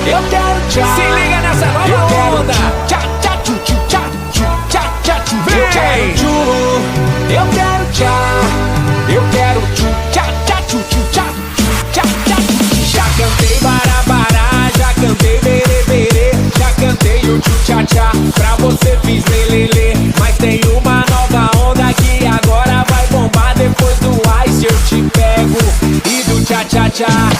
eu quero tchá. Se liga nessa nova Eu quero onda. tchá, tchá, tchu, tchu, tchá, tchu, tchá, tchá, tchu. Vem. Eu quero tchu, eu quero tchá. Eu quero tchu, tchá, tchá, tchu, tchu, tchá, tchu, tchá, tchá, tchu. Já cantei barabará, já cantei berê, já cantei o tchu tchá tchá. Pra você fiz lelele, mas tem uma nova onda que agora vai bombar. Depois do ice eu te pego e do tchá tchá tchá.